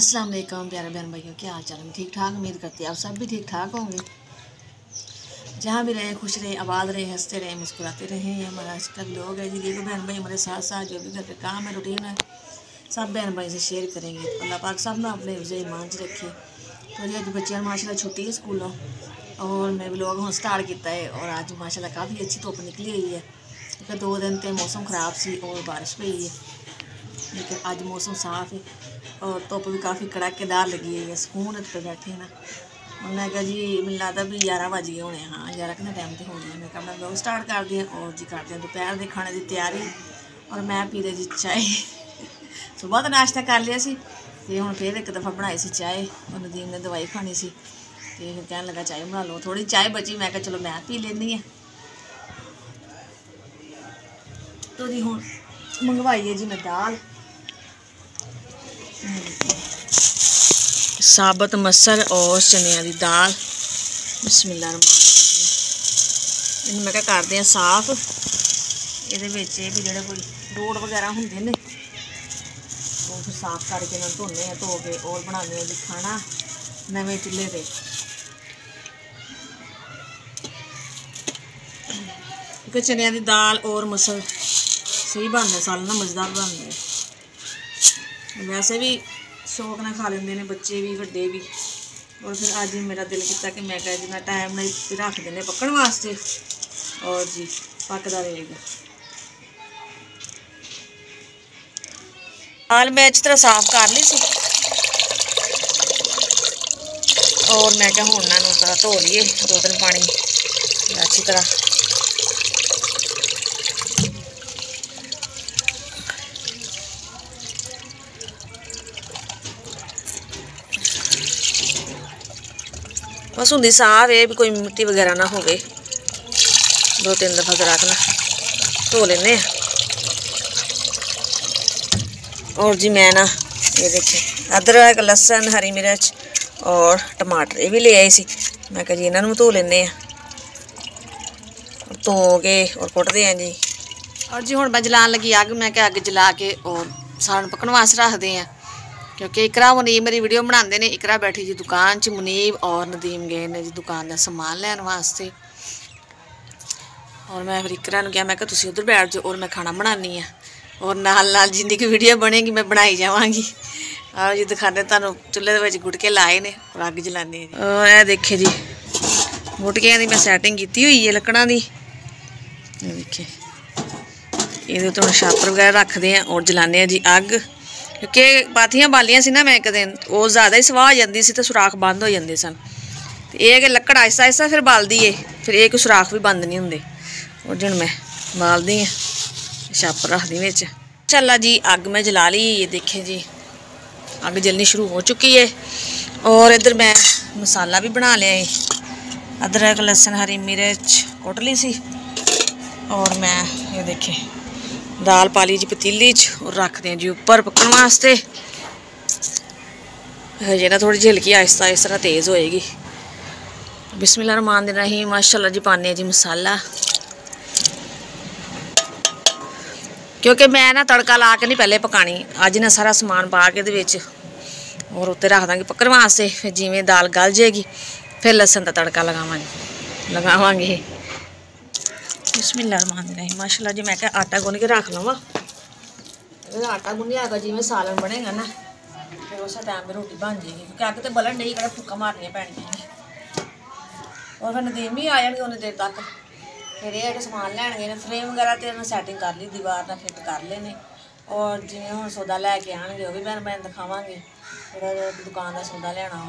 अस्सलाम वालेकुम प्यारे बहन भाइयों, क्या हाल चाल है? ठीक ठाक, उम्मीद करती है आप सब भी ठीक ठाक होंगे। जहाँ भी रहें खुश रहें, आबाद रहें, हंसते रहें, मुस्कुराते रहें। ये हमारा आज का ब्लॉग है जी। देखो बहन भाई हमारे साथ साथ जो भी घर के काम है, रूटीन है, सब बहन भाई से शेयर करेंगे। तो अल्लाह पाक सब ना अपने हिफ्ज़ ईमान च रखे। तो जी अज बच्चों माशाल्लाह छुट्टी है स्कूलों और मैं ब्लॉग हम स्टार्ट किया है। और अज माशाल्लाह काफ़ी अच्छी धुप्प निकली हुई है क्योंकि 2 दिन तो मौसम ख़राब सी और बारिश पई है, लेकिन अज मौसम साफ़ है और धुप्प भी काफ़ी कड़ाकेदार लगी हुई है। सुकून पे बैठे ना। और मैं कहा जी मैंने लगता भी 11 बज गए होने। हाँ 11 कितना टाइम तो हो गया। मैं अपना ब्लॉग स्टार्ट कर दिया और जी करते हैं दोपहर के खाने की तैयारी। और मैं पी रही जी चाय सुबह तो नाश्ता कर लिया सी ते हुण फिर एक दफ़ा बनाई सी चाय। और नदीम ने दवाई खानी सी ते फिर कहने लगा चाय बना लो। थोड़ी चाय बची, मैं कहा चलो मैं पी लेनी है। तो जी हुण मंगवाई है जी मैं दाल, साबत मसर और चनिया की दाल। बिस्मिल्लाहिर्रहमानिर्रहीम। इन्हें मैं क्या करते हैं साफ। ये भी जोड़े कोई रोड वगैरह होंगे ने तो फिर साफ करके ना धोने हैं, धो के और बनाने हैं खाना नवे चूल्हे पे। क्योंकि चनिया की दाल और मसर सही बनते साल ना, मज़ेदार बनते। वैसे भी शौक ना खा लेंगे ने बच्चे भी वड्डे भी। और फिर अज मेरा दिल किया कि मैं कह जितना टाइम नहीं रख देने पकड़ वास्ते और जी पकदा रहेगा। दाल मैं अच्छी तरह साफ कर ली सी और मैं क्या हुण ना धो लिए 2-3 पानी अच्छी तरह। बस होंगी साफ है भी कोई मिट्टी वगैरह ना हो। 2-3 दफ़ा जरा ना धो लेने। और जी मैं ना ये देखें अदरक लहसुन हरी मिर्च और टमाटर ये भी ले आई सी। मैं कहा जी इन्हों धो लेने धो के और कुटते हैं जी। और जी हुण मैं जलान लगी अग। मैं क्या अग जला के और सालन पकने वास्ते रखते हैं क्योंकि इकरा मुनीब मेरी वीडियो बनाते हैं। इकरा बैठी जी दुकान च, मुनीब और नदीम गए ने जी दुकान का समान लैन वास्ते। और मैं फिर इकरा नूं कहा मैं कि तुसीं उधर बैठ जाओ और मैं खाना बनानी है और नाल नाल जिंदी की वीडियो बनेगी मैं बनाई जावांगी। और जी दिखाने तुहानूं चुल्हे दे गुटके लाए ने और अग जलाने। और यह देखे जी गुटकियां की मैं सैटिंग की हुई है लकड़ां दी। देखे ये तो छापर वगैरह रखते हैं और जलाने जी अग। क्योंकि पाथियां बालियां सी ना मैं एक दिन वो ज़्यादा ही सवाह हो जाती सी तो सुराख बंद हो जाते सन। तो यह कि लकड़ आहिस्ता आहिस्ता फिर बालदी है, फिर एक सुराख भी बंद नहीं होंगे। और जिन मैं बालदी हाँ छापर रखदी बिच। चला जी अग मैं जला ली। ये देखे जी अग जलनी शुरू हो चुकी है। और इधर मैं मसाला भी बना लिया है। अदरक लहसुन हरी मिर्च कुट ली सी और मैं ये देखे दाल पा ली जी पतीली च और रख दें जी ऊपर पकने वास्ते। हजे ना थोड़ी झिलकी आहिस्ता आहिस्ता तेज़ होएगी। बिस्मिल्लाहिर्रहमानिर्रहीम। माशाल्लाह जी पाने जी मसाला क्योंकि मैं ना तड़का ला के नहीं पहले पकानी। अज ना सारा समान पा के और उत्ते रख देंगे पकने वास्ते। फिर जिमें दाल गल जाएगी फिर लहसुन का तड़का लगावांगे। बिस्मिल्लाहिर्रहमानिर्रहीम। माशाल्लाह जी मैं क्या आटा गुन के रख लवां। आटा गुनिया का जिमें सालन बनेगा ना फिर उस टाइम पर रोटी बन जाएगी क्योंकि अग तो बलन नहीं कड़ा फुक्का मारनिया पैनियां। और फिर नदीम भी आ जाएंगे उन्नी देर तक। फिर यह समान लैणगे ने फ्रेम वगैरह तो इन्हें सैटिंग कर ली, दीवार ना फिट कर लेने। और जिमें हम सौदा लैके आएंगे वह भी बहन बहन दिखावांगे। थोड़ा दुकान का सौदा लेना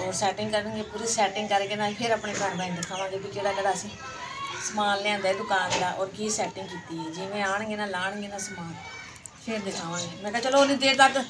और सैटिंग करेंगे पूरी सैटिंग करके ना फिर अपने बहन बहन दिखावांगे भी किहड़ा असीं समान लिया दुकान का और की सैटिंग की है। जिमें आएंगे ना लाएंगे ना समान फिर दिखावांगे। मैं कहा चलो उन्नी देर तक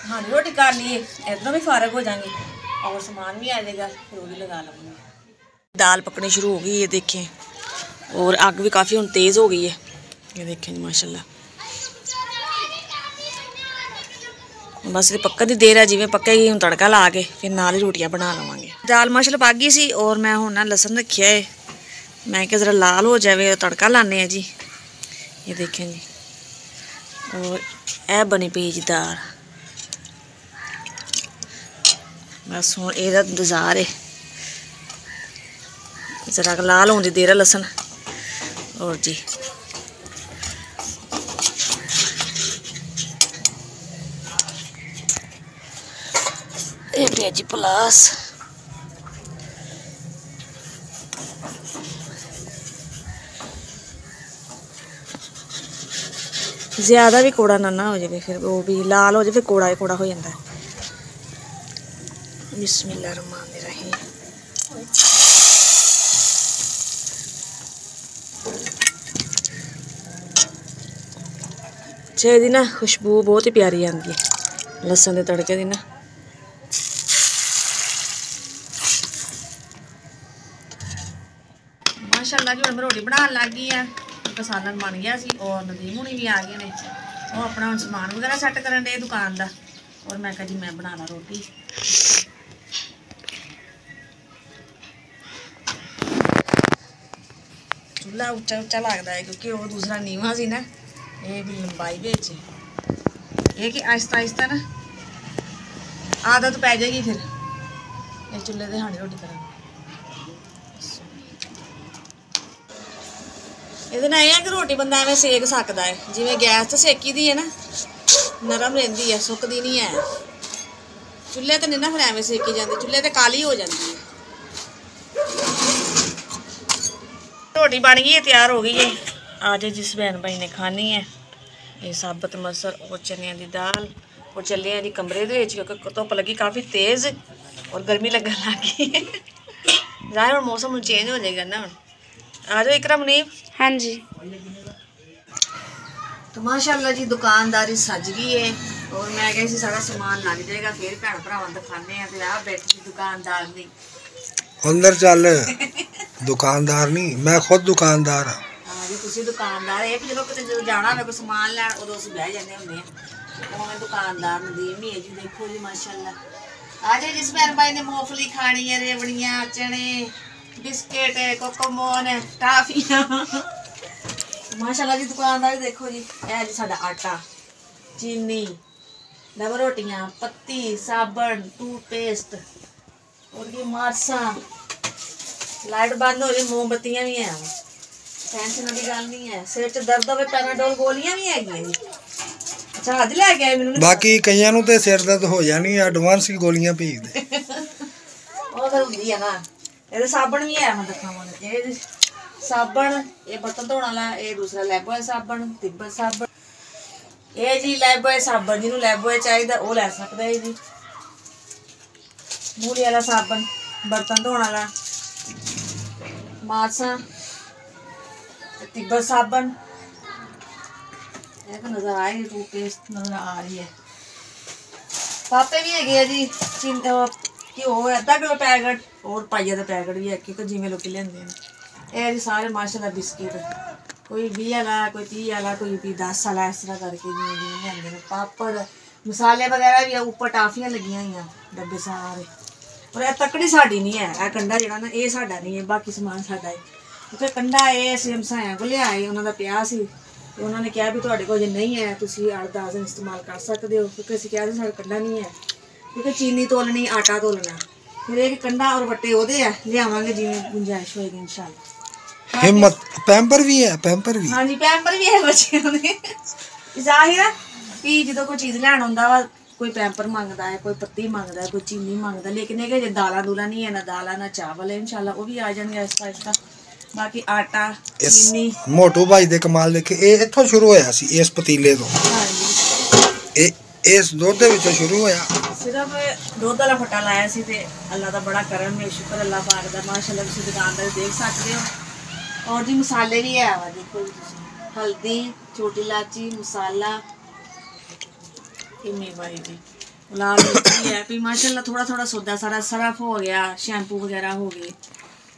हाँ रोटी कर लिए इधरों भी फारग हो जाएंगे और समान भी आ जाएगा फिर वो भी लगा लूँगी। दाल पकनी शुरू हो गई है देखें और अग भी काफ़ी हुण तेज़ हो गई है। ये देखें जी माशाल्लाह बस ये पक्कन की देर है। जिमें पक्केगी हुण तड़का ला के फिर नाल ही रोटियां बना लवांगे। दाल माशाल्लाह पक गई सी और मैं हुण ना लहसुन रखिया है। मैं क्या ज़रा लाल हो जाए तड़का लाने हैं जी। ये देखें जी और यह बनी पई जी दाल। बस हुण इहदा इंतजार है, जरा लाल होने देर है लसन। और जी ये पिया जी प्लास। ज़्यादा भी कौड़ा ना हो जाए, फिर वो भी लाल हो जाए, फिर कौड़ा ही कौड़ा हो जाता है। बिस्मिल्लाहिर्रहमानिर्रहीम। चाय दी ना खुशबू बहुत ही प्यारी आती है लसन के तड़के दी ना। माशाअल्लाह जी मैं रोटी बनाने लग गई है, सालन बन गया सी और नदीम हुणी भी आ गए ने, वो अपना हम समान वगैरह सैट करन दे दुकान का। और मैं कहा जी मैं बना ला रोटी। चूल्हा उच्चा उच्चा लगता है क्योंकि वो दूसरा नीवा सी ना, ये भी लंबाई बिच ये कि आहिस्ता आहिस्ता ना आदत पै जाएगी, फिर ये चूल्हे ते खानी रोटी करन। ਇਹਦੇ ਨਾਲ ਇਹ ਹੈ ਕਿ ਰੋਟੀ ਬੰਦਾ ਐਵੇਂ ਸੇਕ ਸਕਦਾ ਹੈ, ਜਿਵੇਂ ਗੈਸ ਤੇ ਸੇਕੀ ਦੀ ਹੈ ਨਾ, ਨਰਮ ਰਹਿੰਦੀ ਹੈ, ਸੁੱਕਦੀ ਨਹੀਂ ਹੈ। ਚੁੱਲ੍ਹੇ ਤੇ ਨਹੀਂ ਨਾ ਫਿਰ ਐਵੇਂ ਸੇਕੀ ਜਾਂਦੀ, ਚੁੱਲ੍ਹੇ ਤੇ ਕਾਲੀ ਹੋ ਜਾਂਦੀ ਹੈ। रोटी बन गई है, तैयार हो गई है। आज जिस बहन भाई ने खानी है ये साबत मसर और चने की दाल। और चले हैं जी कमरे दे क्योंकि धुप लगी काफ़ी तेज़ और गर्मी लगन लग गई है। ज़ाहिर मौसम चेंज हो जाएगा ना। आ जाओ इकरा मुनीब। हाँ जी। तो माशाल्लाह जी दुकानदारी सज गई है और मैं कही सी सारा सामान लग जाएगा, फिर भैन भरावां दिखाने हैं। तो आ बैठी दुकानदार नहीं अंदर चल। दुकानदार नहीं, मैं खुद दुकानदार हाँ। हाँ जी तुसी दुकानदार है कि जो जाना होवे कोई सामान लैन उदों असीं बह जांदे हुंदे हां। उवें दुकानदार नदीम नहीं है जी। देखो जी माशाल्लाह आज जिस बहन भाई ने मूंगफली खानी है, रेवड़ियां, चने, बिस्किट, कोकोमोन, टाफियां माशाल्लाह जी दुकानदारी देखो जी। यह जी साडा आटा, चीनी, डबल रोटियां, पत्ती, साबन, टूथपेस्ट और ये मारसा। लाइट बंद हो जाए, मोमबत्तियां भी हैं, टेंशन वाली गल नहीं है। सिर च दर्द हो पैराडोल गोलियां भी है जी। अच्छा अज लै गए मैनूं। बाकी कईयां नूं ते सिर दर्द हो जानी, एडवांस की गोलियां भेज दे। ਉਹ ਤਾਂ ਹੁੰਦੀ ਹੈ ਨਾ। ਇਹਦੇ ਸਾਬਣ ਵੀ ਹੈ, ਮੈਂ ਦਿਖਾਵਾਂ। ਇਹ ਸਾਬਣ, ਇਹ ਬਰਤਨ ਧੋਣ ਵਾਲਾ, ਇਹ ਦੂਸਰਾ ਲੈਬੋਏ ਸਾਬਣ, ਤਿੱਬਤ ਸਾਬਣ। ਇਹ ਜੀ ਲੈਬੋਏ ਸਾਬਣ, ਜਿਹਨੂੰ ਲੈਬੋਏ ਚਾਹੀਦਾ ਉਹ ਲੈ ਸਕਦਾ ਹੈ ਜੀ। ਮੂਲੀ ਵਾਲਾ ਸਾਬਣ, ਬਰਤਨ ਧੋਣ ਵਾਲਾ, मारसा, तिब्बत साबन। एक नजर आ रही है, टूथपेस्ट नजर आ रही है। पापे भी है जी, घ्यो अद्धा किलो पैकेट और पाइया का पैकेट भी है, क्योंकि जिमें लोग लेंदे ने। ये जी सारे माशाल्लाह बिस्किट, कोई 20 वाला, कोई 30 वाला, कोई भी 10 वाला, इस तरह करके जिमें जिमें लेंदे ने। पापड़, मसाले वगैरह भी है, ऊपर टाफियां लगियां हुई डब्बे सारे। और यह तकड़ी साड़ी नहीं है, यह कंडा जो ना ये साडा नहीं है, बाकी समान साडा है। क्योंकि कंडा ये असीं हमसायां को लिया, उन्होंने पिया सी, उन्होंने कहा भी तुहाडे कोल जे नहीं है तुसीं 8-10 दिन इस्तेमाल कर सकते हो। क्योंकि असीं कहा साडा कंडा नहीं है, क्योंकि चीनी तोलनी, आटा तोलना, फिर एक कंडा और वट्टे ओहदे है, लियावांगे जिवें गुंजाइश होएगी इंशाअल्लाह। हिम्मत पैंपर भी है, पैंपर भी। हाँ जी पैंपर भी है बच्चों दे। जाहिर है कि जो कोई चीज़ लैन आउंदा वा, कोई पैंपर मंगता है, कोई पत्ती मंगता है, कोई चीनी मंगता है। लेकिन ये कि दाला दूला नहीं है, ना दाला ना चावल है। इंशाल्लाह वो भी आ जाएंगे आहिस्ता आहिस्ता। बाकी आटा, चीनी। मोटू भाई दे कमाल देखे, ये इत्थों शुरू होया सी, इस पतीले तो। हाँ जी इस दुध दे विचों शुरू होया। सिर्फ दुध वाला फट्टा लाया सी ते अल्लाह दा बड़ा करम है, शुक्र अल्लाह पाक दा। माशाल्लाह तुसीं दुकानदारी देख सकते हो। और जी मसाले भी है वा, देखो जी तुसीं, हल्दी, छोटी इलायची, मसाला, भाई जी लाल मिर्ची है भी। माशाल्लाह थोड़ा थोड़ा सौदा सारा, सरफ हो गया, शैम्पू वगैरह हो गए,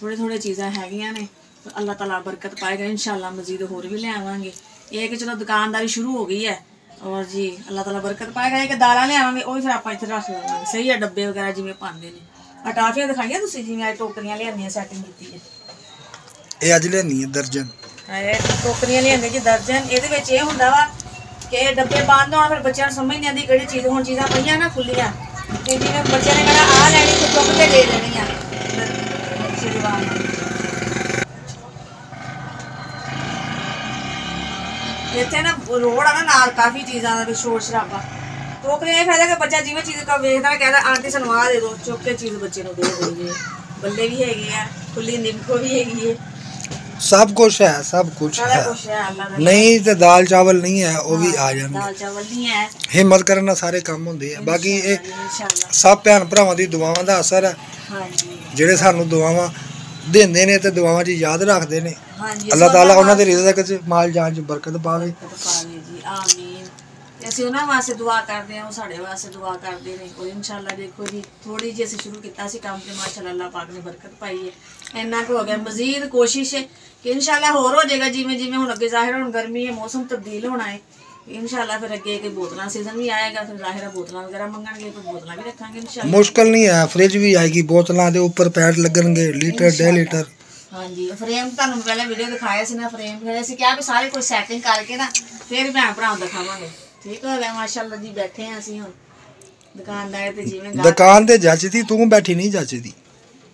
थोड़े थोड़े चीज़ां हैगियां ने। तो अल्लाह ताला बरकत पाएगा इंशाल्लाह। मजीद होर भी ले आवांगे। ये कि चलो दुकानदारी शुरू हो गई है और जी अल्लाह ताला बरकत पाएगा। एक दालां ले आवांगे, वो भी फिर आपां इत्थे रख लवांगे। सही है डब्बे वगैरह जिवें पांदे ने। टाफियां दिखाइयां तुसीं जिवें अज टोकरियां लिआंदियां सैटिंग कीती है। ये अज लिआंदी है दर्जन। टोकरियां लिआंदे जी दर्जन। इहदे विच इह हुंदा वा कि डब्बे बंद होण, फिर बच्चों समझ नहीं आती कि चीज़। हुण चीज़ां पईयां ना खुल्लियां, ਤੇ ਜਿਵੇਂ ਬੱਚਿਆਂ ਨੇ ਕਹਿਣਾ ਆ ਲੈਣੀ ਤੇ ਚੁੱਕ ਕੇ ਦੇ ਦੇਣੀ ਆ ਬੱਚੇ ਦੀਵਾਨ ਇੱਥੇ ਨਾ ਰੋਡ ਆ ਨਾ ਨਾਲ ਕਾਫੀ ਚੀਜ਼ਾਂ ਦਾ ਵੀ ਸ਼ੋਰ ਸ਼ਰਾਬਾ ਟੋਕਰੇ ਇਹ ਫਾਇਦਾ ਕਿ ਬੱਚਾ ਜਿਵੇਂ ਚੀਜ਼ ਕਾ ਵੇਖਦਾ ਕਹਿੰਦਾ ਆਂਟੀ ਸਾਨੂੰ ਆ ਦੇ ਦਿਓ ਚੁੱਕ ਕੇ ਚੀਜ਼ ਬੱਚੇ ਨੂੰ ਦੇ ਦੇਈਏ ਬੱਲੇ ਵੀ ਹੈਗੇ ਆ ਖੁੱਲੀ ਨਿੰਬੂ ਵੀ ਹੈਗੀ ਹੈ सब कुछ है, सब कुछ ਸਾਰਾ है। ਕੁਛ ਹੈ ਅੱਲਾ ਦਾ नहीं तो दाल चावल नहीं है वो भी आ जाएंगे। ਦਾਲ ਚਾਵਲ ਨਹੀਂ ਹੈ हिम्मत करने ਨਾਲ ਸਾਰੇ ਕੰਮ ਹੁੰਦੇ ਆ। ਬਾਕੀ ਇਹ ਇਨਸ਼ਾਅੱਲਾ ਸਭ ਭੈਣ ਭਰਾਵਾਂ ਦੀ ਦੁਆਵਾਂ ਦਾ ਅਸਰ ਹੈ, ਹਾਂਜੀ ਜਿਹੜੇ ਸਾਨੂੰ ਦੁਆਵਾਂ ਦਿੰਦੇ ਨੇ ਤੇ ਦੁਆਵਾਂ 'ਚ ਯਾਦ ਰੱਖਦੇ ਨੇ। ਹਾਂਜੀ ਅੱਲਾਹ ਤਾਲਾ ਉਹਨਾਂ ਦੇ ਰਿਜ਼ਕ 'ਚ ਮਾਲ ਜਾਨ 'ਚ ਬਰਕਤ ਪਾਵੇ। ਪਾਵੇ ਜੀ ਆਮੀਨ ਤੇ ਅਸੀਂ ਉਹਨਾਂ ਵਾਸਤੇ ਦੁਆ ਕਰਦੇ ਹਾਂ ਉਹ ਸਾਡੇ ਵਾਸਤੇ ਦੁਆ ਕਰਦੇ ਨੇ ਕੋਈ ਇਨਸ਼ਾਅੱਲਾ ਦੇਖੋ ਜੀ ਥੋੜੀ ਜਿਹੀ ਅਸੀਂ ਸ਼ੁਰੂ ਕੀਤਾ ਸੀ ਕੰਮ ਤੇ ਮਾਸ਼ਾਅੱਲਾ ਅੱਲਾਹ ਪਾਕ ਨੇ ਬਰਕਤ ਪਾਈ ਹੈ ਇੰਨਾ ਕੁ ਹੋ ਗਿਆ ਮਜ਼ੀਦ ਕੋਸ਼ਿਸ਼ ਹੈ ਕਿ ਇਨਸ਼ਾਅੱਲਾ ਹੋਰ ਹੋ ਜਾਏਗਾ ਜਿਵੇਂ ਜਿਵੇਂ ਹੁਣ ਅੱਗੇ ਜ਼ਾਹਿਰ ਹੁਣ ਗਰਮੀ ਹੈ ਮੌਸਮ ਤਬਦੀਲ ਹੋਣਾ ਹੈ ਇਨਸ਼ਾਅੱਲਾ ਫਿਰ ਅੱਗੇ ਕੇ ਬੋਤਲਾਂ ਸੀਜ਼ਨ ਵੀ ਆਏਗਾ ਫਿਰ ਜ਼ਾਹਿਰ ਬੋਤਲਾਂ ਵਗੈरह ਮੰਗਣਗੇ ਫਿਰ ਬੋਤਲਾਂ ਵੀ ਰੱਖਾਂਗੇ ਇਨਸ਼ਾਅੱਲਾ ਮੁਸ਼ਕਲ ਨਹੀਂ ਹੈ, ਫ੍ਰਿਜ ਵੀ ਆਏਗੀ, ਬੋਤਲਾਂ ਦੇ ਉੱਪਰ ਪੈਡ ਲੱਗਣਗੇ ਲੀਟਰ 1.5 ਲੀਟਰ। ਹਾਂਜੀ ਫਰੇਮ ਤੁਹਾਨੂੰ ਪਹਿਲਾਂ ਵੀਡੀਓ ਦਿਖਾਇਆ ਸੀ ਨਾ ਫਰੇਮ ਫਿਰ ਅਸੀਂ ਕਿਹਾ ਵੀ ਸਾਰੇ ਕੋਈ ਸੈਟਿੰਗ ਕਰਕੇ ਨਾ ਫਿਰ ਭੈਣ ਭਰਾ ਨੂੰ ਦਿਖਾਵਾਂਗੇ ਠੀਕ ਹੋ ਗਿਆ ਮਾਸ਼ਾਅੱਲਾ ਜੀ ਬੈਠੇ ਹਾਂ ਅਸੀਂ ਹੁਣ ਦੁਕਾਨਦਾਰ ਤੇ ਜਿਵੇਂ ਦੁਕਾਨ ਤੇ ਜੱਜਦੀ ਤੂੰ ਬੈਠੀ ਨਹੀਂ ਜੱਜਦੀ,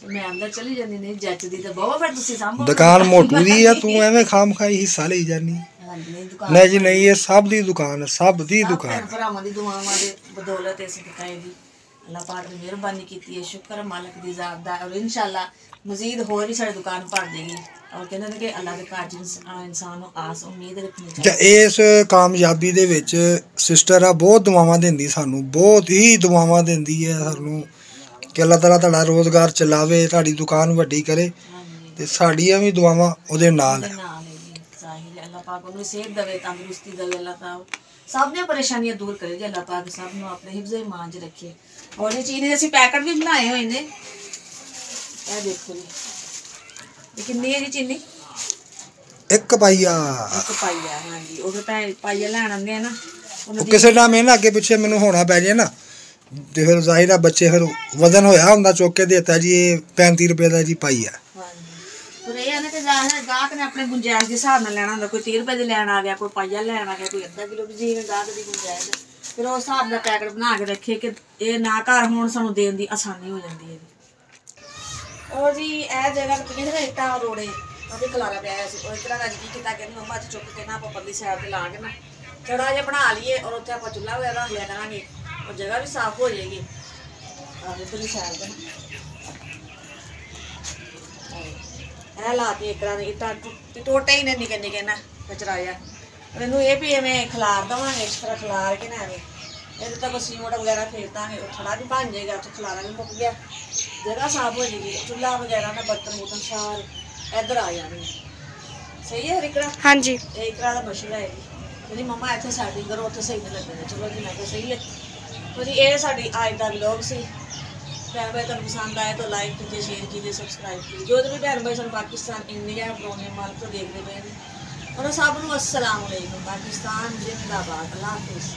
ਮੈਂ ਅੰਦਰ ਚਲੀ ਜਾਂਦੀ ਨਹੀਂ ਜੱਜਦੀ ਤਾਂ ਬਹੁਤ ਫਿਰ ਤੁਸੀਂ ਸਾਂਭੋ ਦੁਕਾਨ ਮੋਟੂ ਦੀ ਆ, ਤੂੰ ਐਵੇਂ ਖਾਮ ਖਾਈ ਹਿੱਸਾ ਲਈ ਜਾਨੀ। ਹਾਂਜੀ ਨਹੀਂ ਦੁਕਾਨ ਨਹੀਂ ਜੀ ਨਹੀਂ, ਇਹ ਸਭ ਦੀ ਦੁਕਾਨ ਹੈ, ਸਭ ਦੀ ਭੈਣ ਦੁਕਾਨ। ਭਰਾਵਾਂ ਦੀ ਦੁਆਵਾਂ ਦੇ ਬਦੌਲਤ ਅਸੀਂ ਦਿਖਾਏ ਜੀ ਅੱਲਾਹ ਪਾਕ ਨੇ ਮਿਹਰਬਾਨੀ ਕੀਤੀ ਹੈ ਸ਼ੁਕਰ ਹੈ ਮਾਲਕ ਦੀ ਜ਼ਾਤ ਦਾ ਔਰ ਇਨਸ਼ਾਅੱਲਾ ਮਜ਼ੀਦ ਹੋਰ ਵੀ ਸਾਡੀ ਦੁਕਾਨ ਭਰ ਦੇਗੀ ਔਰ ਕਹਿੰਦੇ ਨੇ ਕਿ ਅੱਲਾਹ ਦੇ ਘਰ 'ਚ ਇਨਸਾਨ ਨੂੰ ਆਸ ਉਮੀਦ ਰੱਖਣੀ ਚਾਹੀਦੀ ਇਸ ਕਾਮਯਾਬੀ ਦੇ ਵਿੱਚ ਸਿਸਟਰ ਆ ਬਹੁਤ ਦੁਆਵਾਂ ਦਿੰਦੀ ਸਾਨੂੰ, ਬਹੁਤ ਹੀ ਦੁਆਵਾਂ ਦਿੰਦੀ ਹੈ ਸਾਨੂੰ ਕਿ ਅੱਲਾਹ ਤਾਲਾ ਤੁਹਾਡਾ ਰੋਜ਼ਗਾਰ ਚਲਾਵੇ, ਤੁਹਾਡੀ ਦੁਕਾਨ ਵੱਡੀ ਕਰੇ ਹਾਂਜੀ ਤੇ ਸਾਡੀਆਂ ਵੀ ਦੁਆਵਾਂ ਉਹਦੇ ਨਾਲ ਉਹਦੇ ਹੈ। ਨਾਲ ਹੈ ਜੀ ਸਾਹਿਲ ਅੱਲਾਹ ਪਾਕ ਉਹਨੂੰ ਸਿਹਤ ਦੇਵੇ ਤੰਦਰੁਸਤੀ ਦੇਵੇ ਅੱਲਾਹ ਤਾਲਾ ਸਭ ਦੀਆਂ ਪਰੇਸ਼ਾਨੀਆਂ ਦੂਰ ਕਰੇ ਜੀ ਅੱਲਾਹ ਪਾਕ ਸਭ ਨੂੰ ਆਪਣੇ ਹਿਫਜ਼ ਇਮਾਨ 'ਚ ਰੱਖੇ ਔਰ ਇਹ ਚੀਜ਼ ਦੇ ਅਸੀਂ ਪੈਕਟ ਵੀ ਬਣਾਏ ਹੋਏ ਨੇ ਇਹ ਦੇਖੋ ਜੀ ਇਹ ਕਿੰਨੀ ਹੈ ਜੀ ਚੀਨੀ ਇੱਕ ਪਾਈਆ ਇੱਕ ਪਾਈਆ ਹਾਂਜੀ ਉਹ ਫਿਰ ਪਾਈਆ ਲੈਣ ਆਉਂਦੇ ਆ ਨਾ ਉਹ ਕਿਸੇ ਟਾਈਮ ਇਹ ਨਾ ਅੱਗੇ ਪਿੱਛੇ ਮੈਨੂੰ ਹੋਣਾ ਪੈ ਜੇ ਨਾ ਤੇ ਫਿਰ ਜ਼ਾਹਿਰ ਆ ਬੱਚੇ ਫਿਰ ਵਜ਼ਨ ਹੋਇਆ ਹੁੰਦਾ ਚੁੱਕ ਕੇ ਦੇਤਾ ਜੀ ਇਹ 35 ਰੁਪਏ ਦਾ ਜੀ ਪਾਈਆ। ਹਾਂਜੀ ਪਰ ਇਹ ਨੇ ਤੇ ਜ਼ਾਹਿਰ ਗਾਹਕ ਨੇ ਆਪਣੇ ਗੁੰਜਾਇਸ਼ ਦੇ ਹਿਸਾਬ ਨਾਲ ਲੈਣਾ ਹੁੰਦਾ ਕੋਈ 30 ਰੁਪਏ ਦੇ ਲੈਣ ਆ ਗਿਆ ਕੋਈ ਪਾਈਆ ਲੈਣ ਆ ਗਿਆ ਕੋਈ ਅੱਧਾ ਕਿਲੋ ਦੀ ਜਿਵੇਂ ਗਾਹਕ ਦੀ ਗੁੰਜਾਇਸ਼ ਫਿਰ ਉਸ ਹਿਸਾਬ ਦਾ ਪੈਕਟ ਬਣਾ ਕੇ ਰੱਖੇ ਕਿ ਇਹ ਨਾ ਘਰ ਹੋਣ ਸਾਨੂੰ ਦੇਣ ਦੀ ਆਸਾਨੀ ਹੋ ਜਾਂਦੀ ਹੈ ਜੀ ਉਹ ਜੀ ਇਹ ਜਗ੍ਹਾ ਤੇ ਕਿਹਨੇ ਇੱਟਾਂ ਰੋੜੇ ਉਹਦੇ ਖਲਾਰਾ ਪਿਆ ਹੋਇਆ ਸੀ ਉਹ ਇਸ ਤਰ੍ਹਾਂ ਦਾ ਕੀ ਕੀਤਾ ਕਹਿੰਦੀ ਮੰਮਾ ਅੱਜ ਚੁੱਕ ਕੇ ਨਾ ਆਪਾਂ ਪਰਲੀ ਸਾਈਡ ਤੇ ਲਾ ਕੇ ਨਾ ਥੋੜਾ ਜਿਹਾ ਬਣਾ ਲਈਏ ਔਰ ਉੱਥੇ ਆਪਾਂ ਚੁੱਲ੍ਹਾ ਵਗੈਰਾ ਰੱਖ ਲਿਆ ਕਰਾਂਗੇ ਉਹ ਜਗ੍ਹਾ ਵੀ ਸਾਫ਼ ਹੋ ਜਾਏਗੀ ਆਹ ਪਰਲੀ ਸਾਈਡ ਤੇ ਇਹ ਲਾਤੀ ਇੱਕ ਤਰ੍ਹਾਂ ਦੀ ਇੱਟਾਂ ਟੋਟੇ ਹੀ ਨੇ ਨਿੱਕੇ ਨਿੱਕੇ ਨਾ ਕਚਰਾ ਜਿਹਾ ਮੈਨੂੰ ਇਹ ਵੀ ਐਵੇਂ ਖਿਲਾਰ ਦੇਵਾਂਗੇ ਇਸ ਤਰ੍ਹਾਂ ਖਿਲਾਰ ਕੇ ਨਾ ਐਵੇਂ ਇਹਦੇ ਤਾਂ ਕੋਈ ਸੀਮਟ ਵਗੈਰਾ ਫੇਰ ਦਾਂਗੇ ਉਹ ਥੋੜਾ ਵੀ ਬਣ ਜਾਏਗਾ ਉੱਥੇ ਖਿਲਾਰਾ ਵੀ ਮੁੱਕ ਗਿਆ ਜਗ੍ਹਾ ਸਾਫ਼ ਹੋ ਜਾਏਗੀ ਚੁੱਲ੍ਹਾ ਵਗੈਰਾ ਨਾ ਬਰਤਨ ਬੁਰਤਨ ਸਾਰੇ ਇੱਧਰ ਆ ਜਾਣਗੇ ਸਹੀ ਹੈ ਰਿਕੜਾ ਹਾਂਜੀ ਇਹ ਇਕਰਾ ਦਾ ਮਸ਼ਹੂਰ ਹੈ ਜੀ ਮੇਰੀ ਮੰਮਾ ਇੱਥੇ ਸੈਟਿੰਗ ਕਰੋ ਉੱਥੇ ਸਹੀ ਨਹੀਂ ਲੱਗਦਾ ਚਲੋ ਜੀ ਮੈਂ ਕਿਹਾ ਸਹੀ ਹੈ तो जी ये साड़ी आज का व्लॉग से भैन भाई तुम पसंद आए तो लाइक कीजिए शेयर कीजिए सब्सक्राइब कीजिए जो भी भैन भाई सन पाकिस्तान इंडिया पुराने माल तो देखते पे और सब नूं अस्सलाम वालेकुम पाकिस्तान जिंदाबाद अल्लाह हाफिज़।